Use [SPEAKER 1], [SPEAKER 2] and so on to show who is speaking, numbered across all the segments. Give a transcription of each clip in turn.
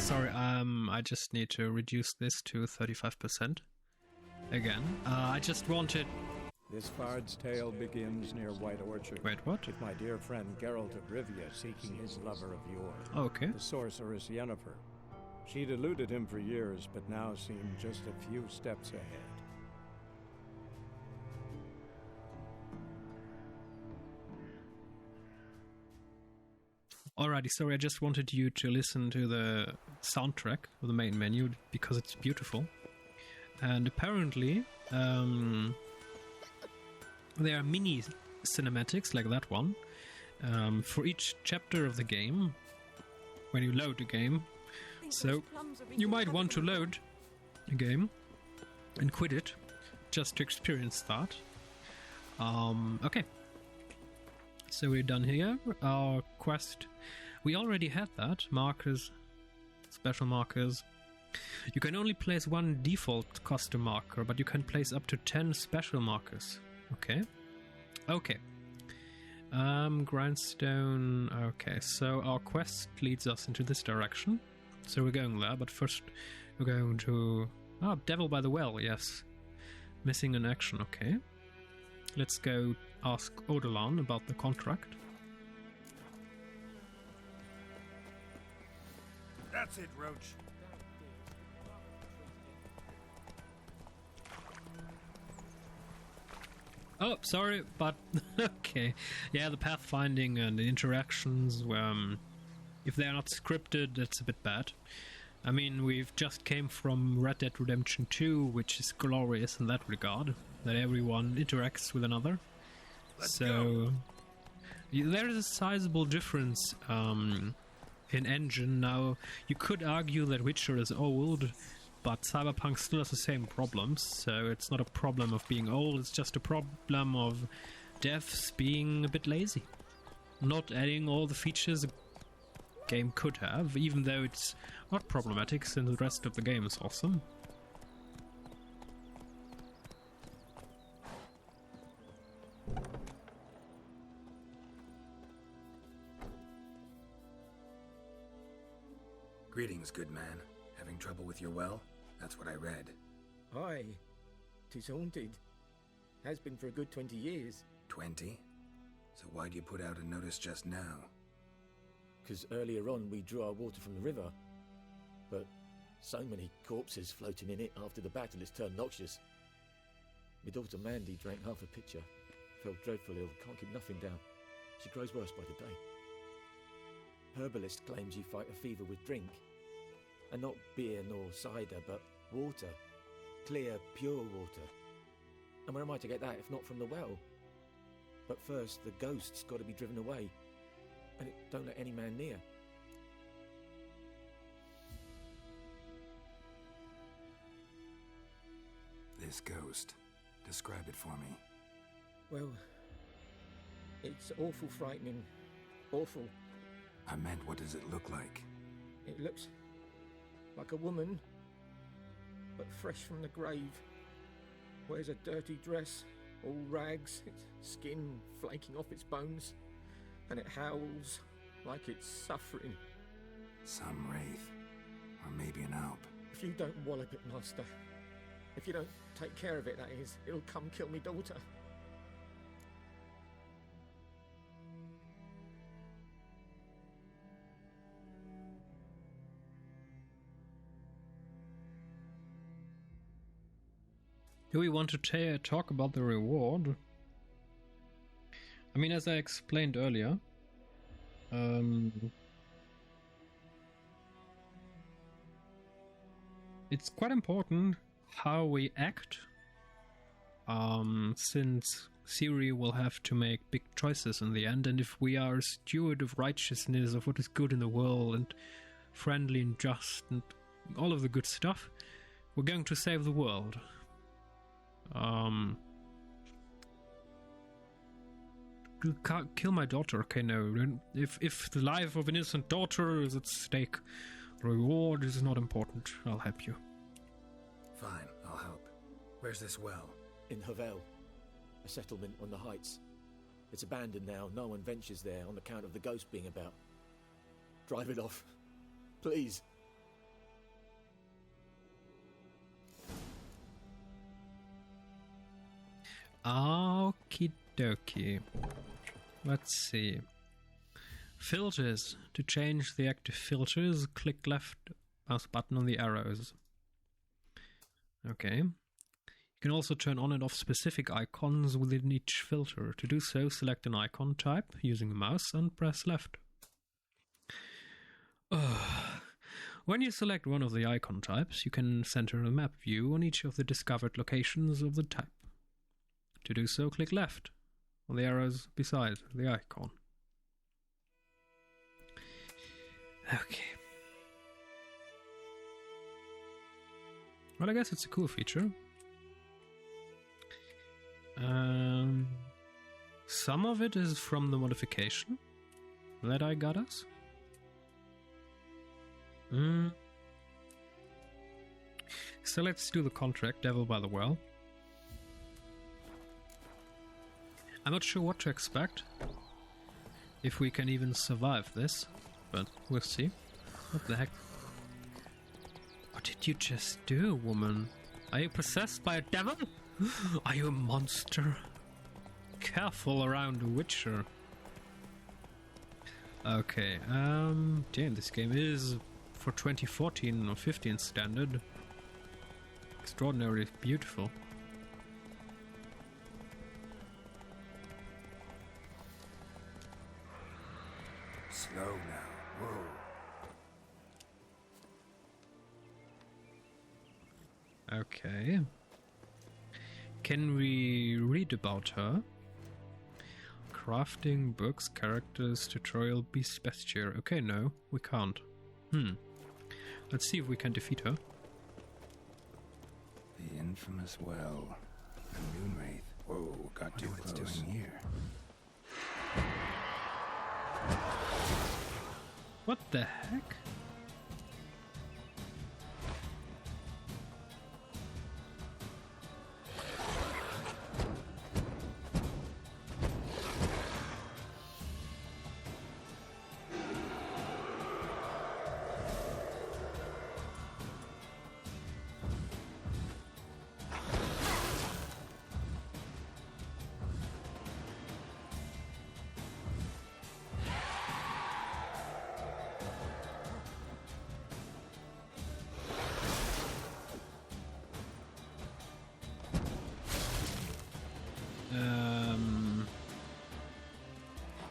[SPEAKER 1] Sorry, I just need to reduce this to 35%. Again. I just wanted...
[SPEAKER 2] This bard's tale begins near White Orchard.
[SPEAKER 1] Wait, what?
[SPEAKER 2] With my dear friend Gerald of Rivia seeking his lover of yore.
[SPEAKER 1] Okay.
[SPEAKER 2] The sorceress Yennefer. She'd eluded him for years, but now seemed just a few steps ahead.
[SPEAKER 1] Alrighty, sorry, I just wanted you to listen to the soundtrack of the main menu, because it's beautiful. And apparently, there are mini cinematics, like that one, for each chapter of the game, when you load the game. So, you might want to load a game and quit it, just to experience that. Okay. So we're done here. Our quest, we already had that. Markers, special markers. You can only place one default custom marker, but you can place up to 10 special markers. Okay. Okay. Grindstone. Okay, so our quest leads us into this direction. So we're going there, but first we're going to... Ah, Devil by the Well, yes. Missing in action, okay. Let's go ask Odolan about the contract.
[SPEAKER 3] That's it, Roach.
[SPEAKER 1] Oh, sorry, but okay. Yeah, the pathfinding and the interactions, if they're not scripted, that's a bit bad. I mean, we've just came from Red Dead Redemption 2, which is glorious in that regard, that everyone interacts with another.
[SPEAKER 3] Let's go.
[SPEAKER 1] There is a sizable difference in engine. Now, you could argue that Witcher is old, but Cyberpunk still has the same problems, so it's not a problem of being old, it's just a problem of devs being a bit lazy. Not adding all the features a game could have, even though it's not problematic since the rest of the game is awesome.
[SPEAKER 4] Greetings, good man. Having trouble with your well? That's what I read.
[SPEAKER 5] Aye. 'Tis haunted. Has been for a good 20 years.
[SPEAKER 4] 20? So why'd you put out a notice just now?
[SPEAKER 5] 'Cause earlier on we drew our water from the river. But so many corpses floating in it after the battle it's turned noxious. My daughter Mandy drank half a pitcher. Felt dreadful ill, can't keep nothing down. She grows worse by the day. Herbalist claims you fight a fever with drink. And not beer nor cider, but water. Clear, pure water. And where am I to get that if not from the well? But first, the ghost's got to be driven away. And it don't let any man near.
[SPEAKER 4] This ghost. Describe it for me.
[SPEAKER 5] Well, it's awful frightening. Awful.
[SPEAKER 4] I meant, what does it look like?
[SPEAKER 5] It looks like a woman, but fresh from the grave. Wears a dirty dress, all rags, its skin flaking off its bones, and it howls like it's suffering.
[SPEAKER 4] Some wraith. Or maybe an alp.
[SPEAKER 5] If you don't wallop it, master, if you don't take care of it, that is, it'll come kill me daughter.
[SPEAKER 1] Do we want to talk about the reward? I mean, as I explained earlier, it's quite important how we act, since Ciri will have to make big choices in the end, and if we are a steward of righteousness, of what is good in the world, and friendly and just, and all of the good stuff, we're going to save the world. Kill my daughter. Okay, no. If the life of an innocent daughter is at stake, the reward is not important. I'll help you.
[SPEAKER 4] Fine, I'll help. Where's this well?
[SPEAKER 5] In Havel, a settlement on the heights. It's abandoned now. No one ventures there on account of the ghost being about. Drive it off. Please.
[SPEAKER 1] Okie dokie. Let's see. Filters. To change the active filters, click left mouse button on the arrows. Okay. You can also turn on and off specific icons within each filter. To do so, select an icon type using the mouse and press left. When you select one of the icon types, you can center a map view on each of the discovered locations of the type. To do so, click left on the arrows beside the icon. Okay. Well, I guess it's a cool feature. Some of it is from the modification that I got us. So let's do the contract, Devil by the Well. I'm not sure what to expect, if we can even survive this, but we'll see. What the heck? What did you just do, woman? Are you possessed by a devil? Are you a monster? Careful around a Witcher. Okay, damn, this game is, for 2014 or 15 standard, extraordinarily beautiful.
[SPEAKER 3] Slow now. Whoa.
[SPEAKER 1] Okay. Can we read about her? Crafting, books, characters, tutorial, beast bestiary. Okay, no, we can't. Let's see if we can defeat her.
[SPEAKER 3] The infamous well. The Moonwraith. Whoa, got too close. What's doing here?
[SPEAKER 1] What the heck?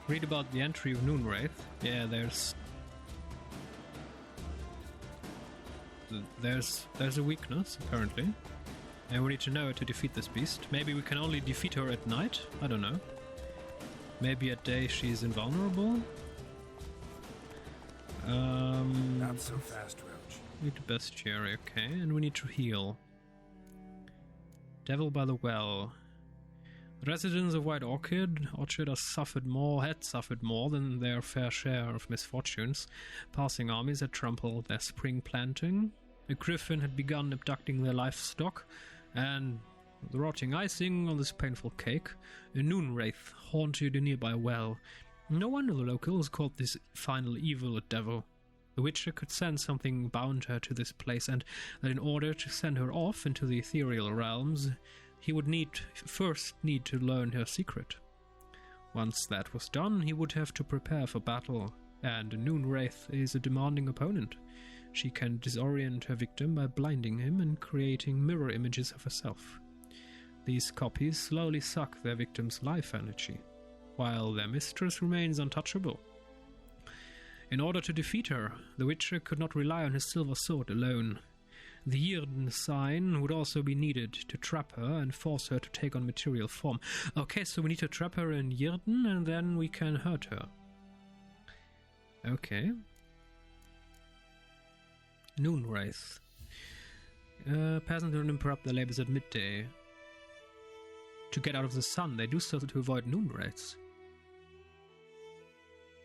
[SPEAKER 1] Read about the entry of Moonwraith. Yeah, there's a weakness, apparently. And we need to know it to defeat this beast. Maybe we can only defeat her at night? I don't know. Maybe at day she's invulnerable?
[SPEAKER 3] Not so fast, Roach.
[SPEAKER 1] Need the bestiary, okay. And we need to heal. Devil by the Well. Residents of White Orchid had suffered more than their fair share of misfortunes. Passing armies had trampled their spring planting. A griffin had begun abducting their livestock, and the rotting icing on this painful cake, a Moonwraith haunted a nearby well. No wonder the locals called this final evil a devil. The Witcher could sense something bound her to this place, and that in order to send her off into the ethereal realms, he would first need to learn her secret. Once that was done, he would have to prepare for battle, and the Moonwraith is a demanding opponent. She can disorient her victim by blinding him and creating mirror images of herself. These copies slowly suck their victim's life energy, while their mistress remains untouchable. In order to defeat her, the Witcher could not rely on his silver sword alone. The Yrden sign would also be needed to trap her and force her to take on material form. Okay, so we need to trap her in Yrden and then we can hurt her. Okay. Moonwraith. Peasants don't interrupt their labors at midday. To get out of the sun, they do so to avoid Moonwraiths.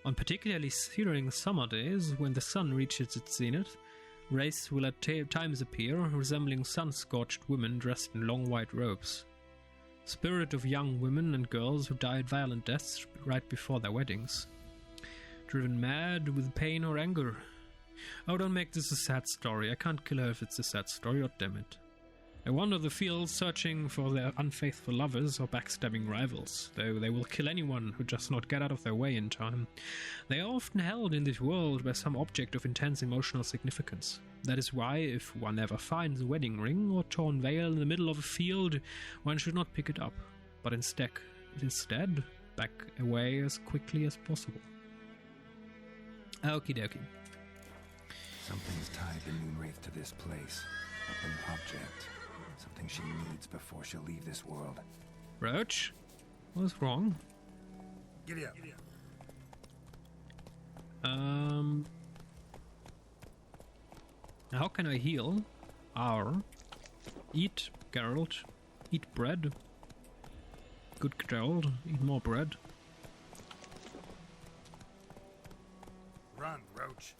[SPEAKER 1] On particularly searing summer days, when the sun reaches its zenith, wraiths will at times appear, resembling sun-scorched women dressed in long white robes. Spirit of young women and girls who died violent deaths right before their weddings. Driven mad with pain or anger. Oh, don't make this a sad story. I can't kill her if it's a sad story, oh damn it. They wander the fields searching for their unfaithful lovers or backstabbing rivals, though they will kill anyone who does not get out of their way in time. They are often held in this world by some object of intense emotional significance. That is why, if one ever finds a wedding ring or torn veil in the middle of a field, one should not pick it up, but instead back away as quickly as possible. Okie dokie.
[SPEAKER 3] Something's tied the Moonwraith to this place. An object. Something she needs before she'll leave this world.
[SPEAKER 1] Roach? What's wrong?
[SPEAKER 4] Giddy up.
[SPEAKER 1] How can I heal? Eat, Gerald. Eat bread. Good Gerald. Eat more bread.
[SPEAKER 4] Run, Roach.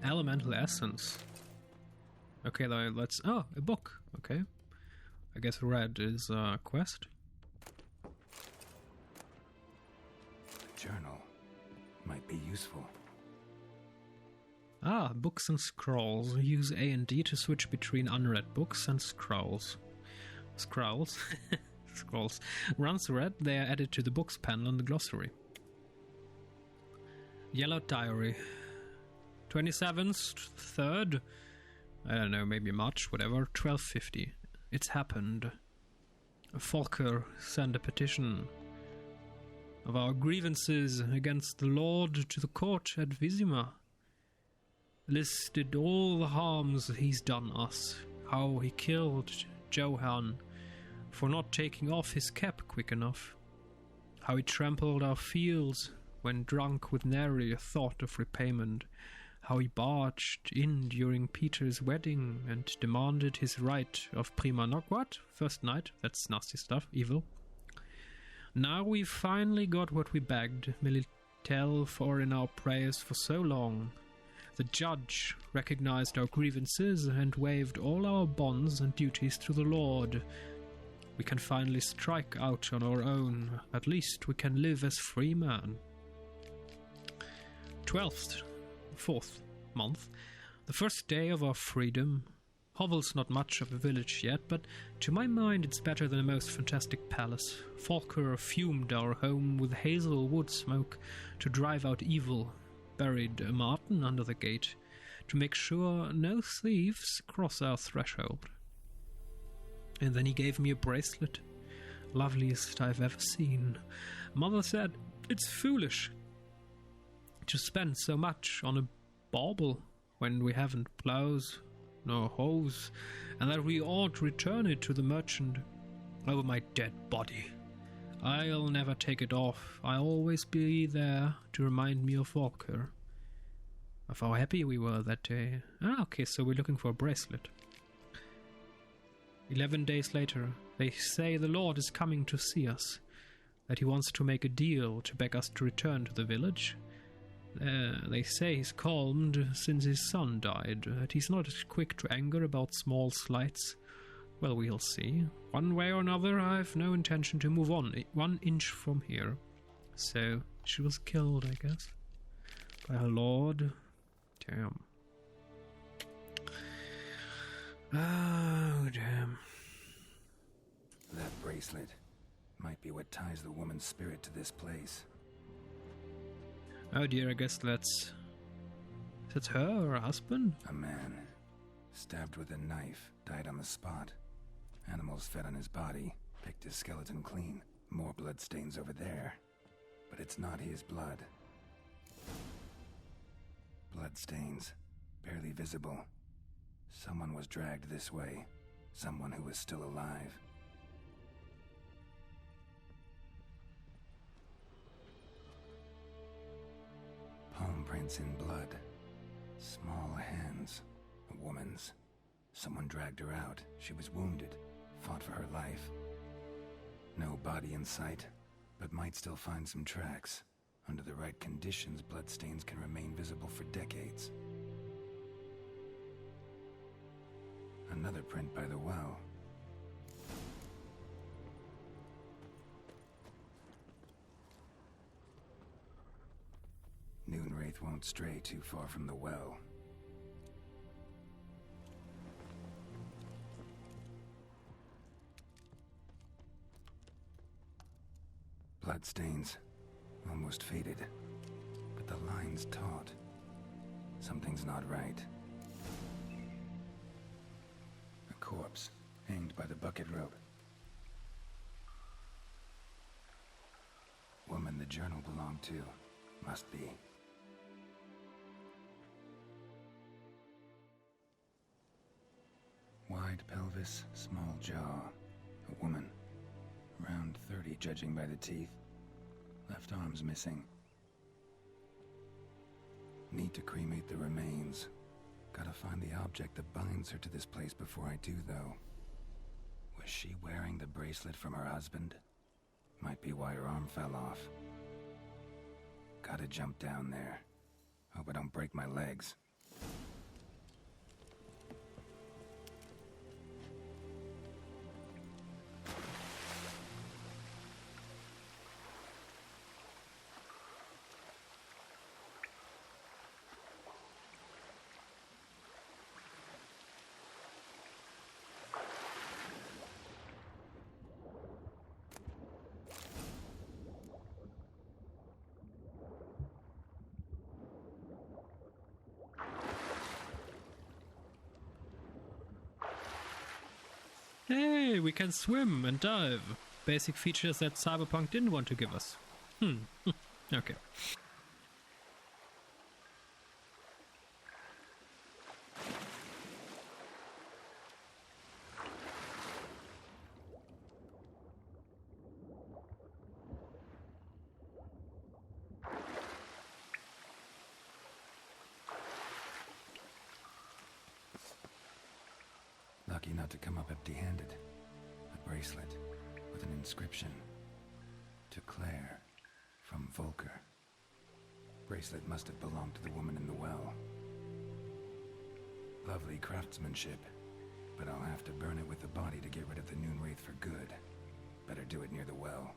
[SPEAKER 1] Elemental essence. Okay, let's... Oh, a book. Okay. I guess red is a quest.
[SPEAKER 3] A journal. Might be useful.
[SPEAKER 1] Ah, books and scrolls. Use A and D to switch between unread books and scrolls. Scrolls? Scrolls. Once read, they are added to the books panel in the glossary. Yellow Diary. 27th, 3rd, I don't know, maybe March, whatever, 1250. It's happened. Volker sent a petition of our grievances against the Lord to the court at Vizima. Listed all the harms he's done us, how he killed Johann for not taking off his cap quick enough, how he trampled our fields when drunk with nary a thought of repayment, how he barged in during Peter's wedding and demanded his right of prima what? First night? That's nasty stuff, evil. Now we finally got what we begged, Militel, for in our prayers for so long. The judge recognized our grievances and waived all our bonds and duties to the Lord. We can finally strike out on our own. At least we can live as free men. 12th. 4th month, the first day of our freedom. Hovel's not much of a village yet, but to my mind it's better than a most fantastic palace. Volker fumed our home with hazel wood smoke to drive out evil, buried a marten under the gate to make sure no thieves cross our threshold. And then he gave me a bracelet, loveliest I've ever seen. Mother said, it's foolish to spend so much on a bauble when we haven't plows nor hoes, and that we ought return it to the merchant. Oh, my dead body. I'll never take it off. I'll always be there to remind me of Volker, of how happy we were that day. Ah, okay, so we're looking for a bracelet. 11 days later, they say the Lord is coming to see us, that he wants to make a deal to beg us to return to the village. They say he's calmed since his son died, but he's not quick to anger about small slights. Well, we'll see. One way or another, I've no intention to move on 1 inch from here. So, she was killed, I guess, by her lord. Damn. Oh, damn.
[SPEAKER 3] That bracelet might be what ties the woman's spirit to this place.
[SPEAKER 1] Oh dear, I guess that's her or her husband?
[SPEAKER 3] A man, stabbed with a knife, died on the spot. Animals fed on his body, picked his skeleton clean. More bloodstains over there. But it's not his blood. Bloodstains, barely visible. Someone was dragged this way. Someone who was still alive. Palm prints in blood. Small hands. A woman's. Someone dragged her out. She was wounded. Fought for her life. No body in sight, but might still find some tracks. Under the right conditions, bloodstains can remain visible for decades. Another print by the well. Noonwraith won't stray too far from the well. Bloodstains, almost faded, but the line's taut. Something's not right. A corpse, hanged by the bucket rope. Woman the journal belonged to, must be. Wide pelvis, small jaw. A woman. Around 30, judging by the teeth. Left arm's missing. Need to cremate the remains. Gotta find the object that binds her to this place before I do, though. Was she wearing the bracelet from her husband? Might be why her arm fell off. Gotta jump down there. Hope I don't break my legs.
[SPEAKER 1] Hey, we can swim and dive. Basic features that Cyberpunk didn't want to give us. Okay.
[SPEAKER 3] Lucky not to come up empty-handed. A bracelet with an inscription. To Claire, from Volker. Bracelet must have belonged to the woman in the well. Lovely craftsmanship, but I'll have to burn it with the body to get rid of the Noonwraith for good. Better do it near the well.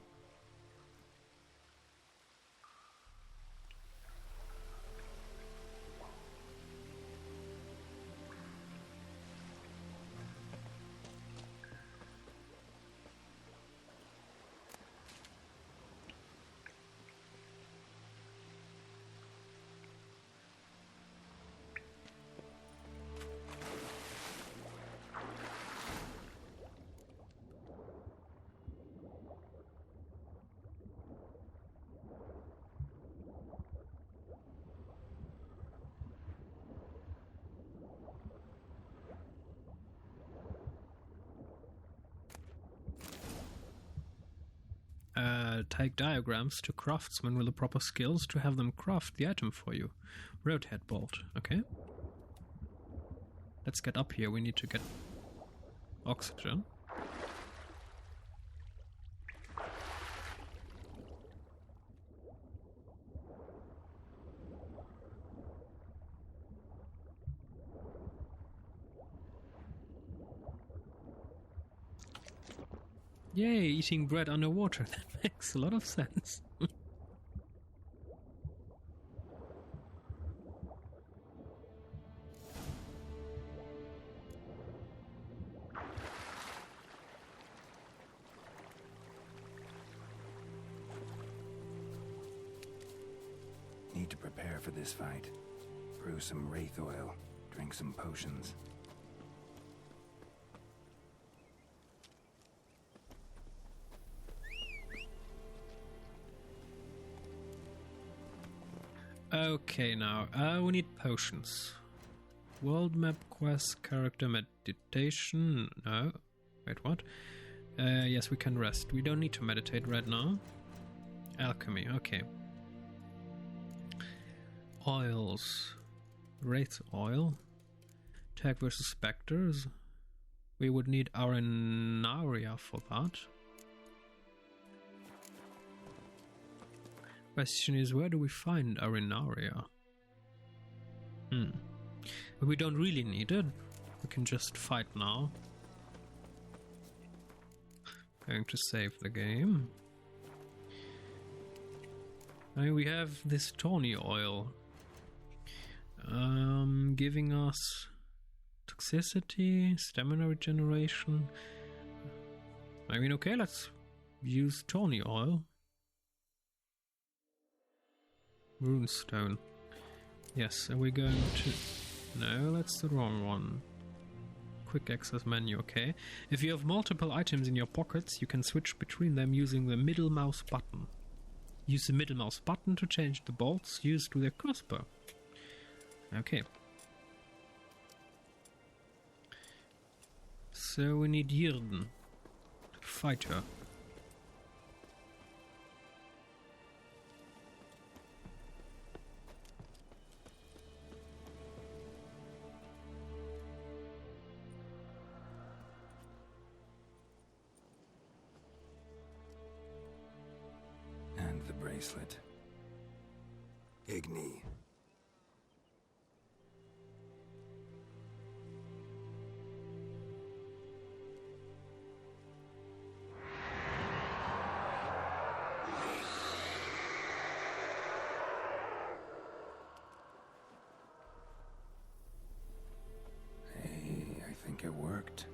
[SPEAKER 3] Take diagrams to craftsmen with the proper skills to have them craft the item for you. Roadhead bolt, okay. Let's get up here, we need to get oxygen.
[SPEAKER 1] Yay, eating bread underwater. That makes a lot of sense.
[SPEAKER 3] Need to prepare for this fight. Brew some wraith oil. Drink some potions.
[SPEAKER 1] Okay, now, we need potions. World map quest, character meditation. No. Wait, what? Yes, we can rest. We don't need to meditate right now. Alchemy, okay. Oils. Wraith oil. Tag versus specters. We would need Arenaria for that. Question is, where do we find Arenaria? But we don't really need it. We can just fight now. Going to save the game. And we have this tawny oil. Giving us toxicity, stamina regeneration. I mean, okay, let's use tawny oil. Runestone. Yes, are we going to... No, that's the wrong one. Quick access menu, okay. If you have multiple items in your pockets, you can switch between them using the middle mouse button. Use the middle mouse button to change the bolts used with a crossbow. Okay. So we need Yrden to fight her.
[SPEAKER 3] And the bracelet. Igni. Hey, I think it worked.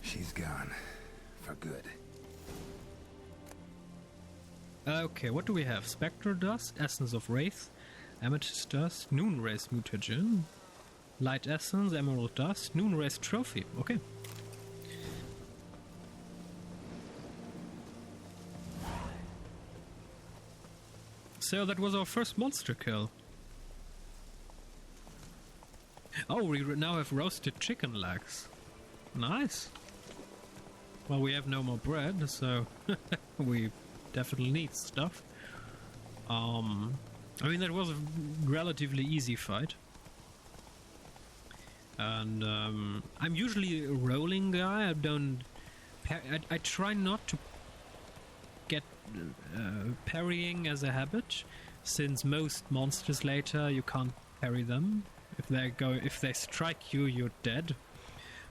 [SPEAKER 3] She's gone. For good.
[SPEAKER 1] Okay, what do we have? Spectre Dust, Essence of Wraith, Amethyst Dust, Noon Race Mutagen, Light Essence, Emerald Dust, Noon Race Trophy. Okay. So that was our first monster kill. Oh, we now have roasted chicken legs. Nice. Well, we have no more bread, so we definitely need stuff. I mean, that was a relatively easy fight. And I'm usually a rolling guy. I don't... I try not to get parrying as a habit, since most monsters later you can't parry them. If they strike you, you're dead.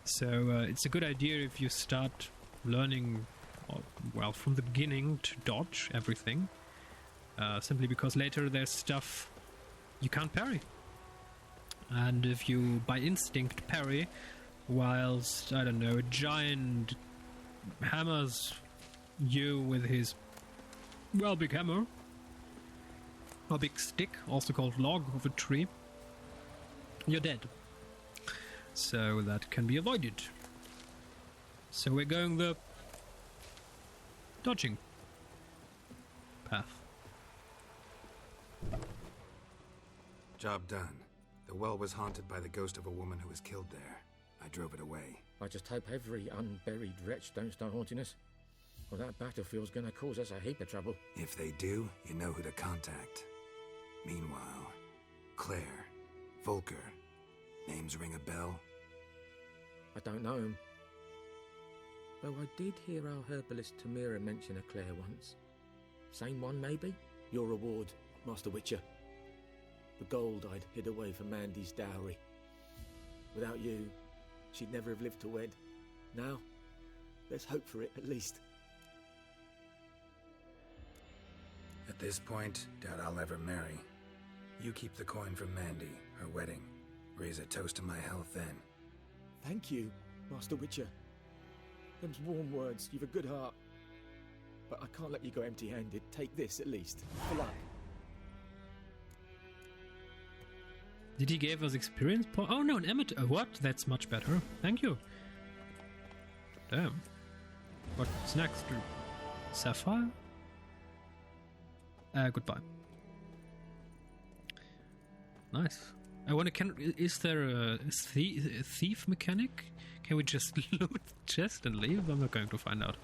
[SPEAKER 1] So it's a good idea if you start learning, well, from the beginning to dodge everything. Simply because later there's stuff you can't parry. And if you, by instinct, parry, whilst, I don't know, a giant hammers you with his, well, big hammer, or big stick, also called log of a tree, you're dead. So that can be avoided. So we're going the dodging path.
[SPEAKER 3] Job done. The well was haunted by the ghost of a woman who was killed there. I drove it away.
[SPEAKER 5] I just hope every unburied wretch don't start haunting us. Well, that battlefield's gonna cause us a heap of trouble.
[SPEAKER 3] If they do, you know who to contact. Meanwhile, Claire, Volker, names ring a bell?
[SPEAKER 5] I don't know him. Though I did hear our herbalist Tamira mention a Claire once. Same one, maybe? Your reward, Master Witcher. The gold I'd hid away for Mandy's dowry. Without you, she'd never have lived to wed. Now, let's hope for it, at least.
[SPEAKER 3] At this point, doubt I'll ever marry. You keep the coin from Mandy, her wedding. Raise a toast to my health then.
[SPEAKER 5] Thank you, Master Witcher. Them's warm words, you've a good heart. But I can't let you go empty-handed. Take this, at least. For luck.
[SPEAKER 1] Did he give us experience point? Oh no, an amateur. What? That's much better. Thank you. Damn. What's next? Sapphire? Goodbye. Nice. I wonder, is there a thief mechanic? Can we just loot the chest and leave? I'm not going to find out.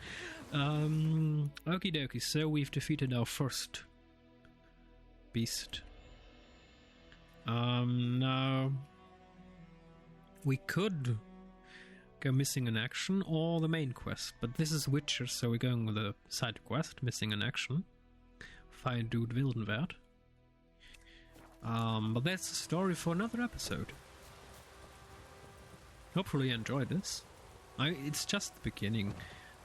[SPEAKER 1] Okie dokie, so we've defeated our first beast. Now we could go missing in action or the main quest, but this is Witcher, so we're going with the side quest, missing in action. Find Dude Wildenwert. But that's a story for another episode. Hopefully you enjoyed this. It's just the beginning.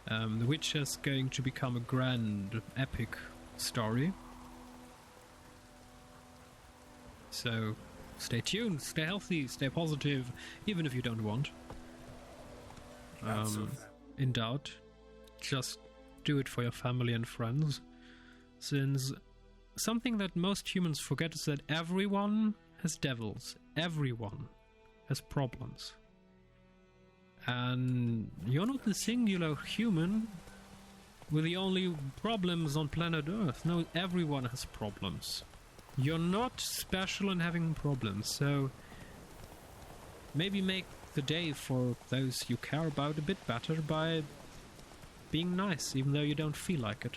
[SPEAKER 1] The Witcher's going to become a grand, epic story. So, stay tuned, stay healthy, stay positive, even if you don't want. In doubt, just do it for your family and friends. Since something that most humans forget is that everyone has devils. Everyone has problems. And you're not the singular human with the only problems on planet Earth. No, everyone has problems. You're not special in having problems, so maybe make the day for those you care about a bit better by being nice, even though you don't feel like it.